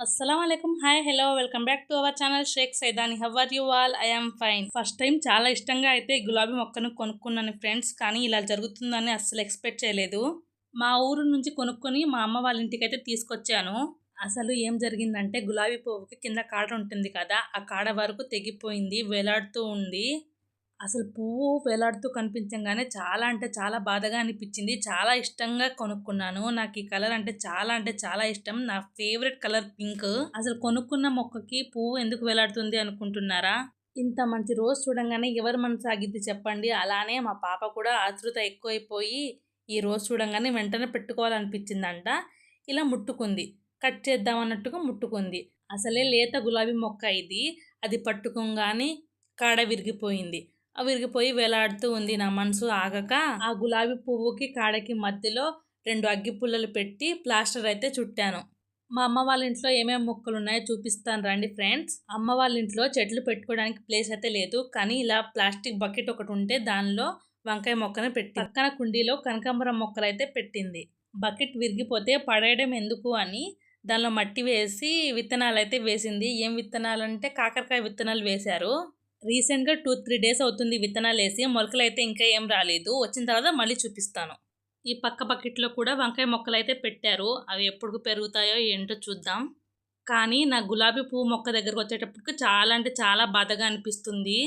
అస్సలాముఅలైకుం. Hi, hello, welcome back to our channel Shaik Saidani. How are you all? I am fine. First time చాలా ఇష్టంగా అయితే ఈ గులాబీ మొక్కను కొనుక్కున్నాను ఫ్రెండ్స్. కానీ ఇలా జరుగుతుందని అస్సలు ఎక్స్పెక్ట్ చేయలేదు. మా ఊరు నుంచి కొనుక్కొని మా అమ్మ వాళ్ళ ఇంటికి అయితే తీసుకొచ్చాను. అసలు ఏం జరిగిందంటే గులాబీ పువ్వుకి కింద కాడ ఉంటుంది కదా, ఆ కాడ వరకు తెగిపోయింది, వేలాడుతూ ఉంది. అసలు పువ్వు వేలాడుతూ కనిపించంగానే చాలా అంటే చాలా బాధగా అనిపించింది. చాలా ఇష్టంగా కొనుక్కున్నాను. నాకు ఈ కలర్ అంటే చాలా ఇష్టం. నా ఫేవరెట్ కలర్ పింక్. అసలు కొనుక్కున్న మొక్కకి పువ్వు ఎందుకు వేలాడుతుంది అనుకుంటున్నారా? ఇంత మంచి రోజ్ చూడంగానే ఎవరి మనసు ఆగిద్ది చెప్పండి. అలానే మా పాప కూడా ఆతృత ఎక్కువైపోయి ఈ రోజ్ చూడంగానే వెంటనే పెట్టుకోవాలనిపించిందంట. ఇలా ముట్టుకుంది. కట్ చేద్దాం అన్నట్టుగా ముట్టుకుంది. అసలే లేత గులాబీ మొక్క ఇది. అది పట్టుకోగానే కాడ విరిగిపోయింది. విరిగిపోయి వేలాడుతూ ఉంది. నా మనసు ఆగక ఆ గులాబీ పువ్వుకి కాడకి మధ్యలో 2 అగ్గి పుల్లలు పెట్టి ప్లాస్టర్ అయితే చుట్టాను. మా అమ్మ వాళ్ళ ఇంట్లో ఏమేమి మొక్కలు ఉన్నాయో చూపిస్తాను రండి ఫ్రెండ్స్. అమ్మ వాళ్ళ ఇంట్లో చెట్లు పెట్టుకోవడానికి ప్లేస్ అయితే లేదు, కానీ ఇలా ప్లాస్టిక్ బకెట్ ఒకటి ఉంటే దానిలో వంకాయ మొక్కను పెట్టి పక్కన కుండీలో కనకాంబరం మొక్కలు అయితే పెట్టింది. బకెట్ విరిగిపోతే పడేయడం ఎందుకు అని దానిలో మట్టి వేసి విత్తనాలు అయితే వేసింది. ఏం విత్తనాలు అంటే కాకరకాయ విత్తనాలు వేశారు. రీసెంట్గా 2-3 డేస్ అవుతుంది విత్తనాలు వేసి. మొలకలు అయితే ఇంకా ఏం రాలేదు. వచ్చిన తర్వాత మళ్ళీ చూపిస్తాను. ఈ పక్క బకెట్లో కూడా వంకాయ మొక్కలు అయితే పెట్టారు. అవి ఎప్పుడు పెరుగుతాయో ఏంటో చూద్దాం. కానీ నా గులాబీ పువ్వు మొక్క దగ్గరకు వచ్చేటప్పటికి చాలా అంటే చాలా బాధగా అనిపిస్తుంది.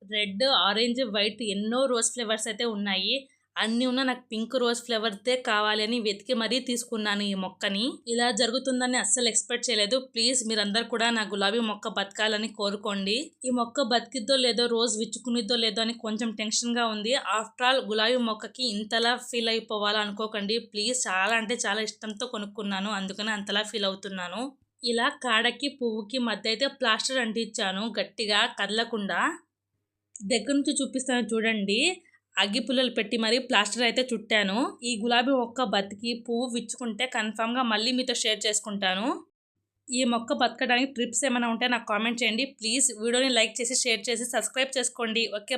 రెడ్, ఆరెంజ్, వైట్ ఎన్నో రోజ్ ఫ్లేవర్స్ అయితే ఉన్నాయి. అన్నీ ఉన్న నాకు పింక్ రోజ్ ఫ్లేవర్తే కావాలి అని వెతికి మరీ తీసుకున్నాను ఈ మొక్కని. ఇలా జరుగుతుందని అస్సలు ఎక్స్పెక్ట్ చేయలేదు. ప్లీజ్ మీరందరూ కూడా నా గులాబీ మొక్క బతకాలని కోరుకోండి. ఈ మొక్క బతికిద్దో లేదో, రోజ్ విచ్చుకునిద్దో లేదో అని కొంచెం టెన్షన్గా ఉంది. ఆఫ్టర్ ఆల్ గులాబీ మొక్కకి ఇంతలా ఫీల్ అయిపోవాలా అనుకోకండి ప్లీజ్. చాలా అంటే చాలా ఇష్టంతో కొనుక్కున్నాను, అందుకని అంతలా ఫీల్ అవుతున్నాను. ఇలా కాడకి పువ్వుకి మధ్య అయితే ప్లాస్టర్ అంటించాను గట్టిగా కదలకుండా. దగ్గర నుంచి చూపిస్తాను చూడండి. అగ్గి పుల్లలు పెట్టి మరీ ప్లాస్టర్ అయితే చుట్టాను. ఈ గులాబీ మొక్క బతికి పువ్వు విచ్చుకుంటే కన్ఫామ్గా మళ్ళీ మీతో షేర్ చేసుకుంటాను. ఈ మొక్క బతకడానికి ట్రిప్స్ ఏమైనా ఉంటే నాకు కామెంట్ చేయండి ప్లీజ్. వీడియోని లైక్ చేసి షేర్ చేసి సబ్స్క్రైబ్ చేసుకోండి. ఓకే.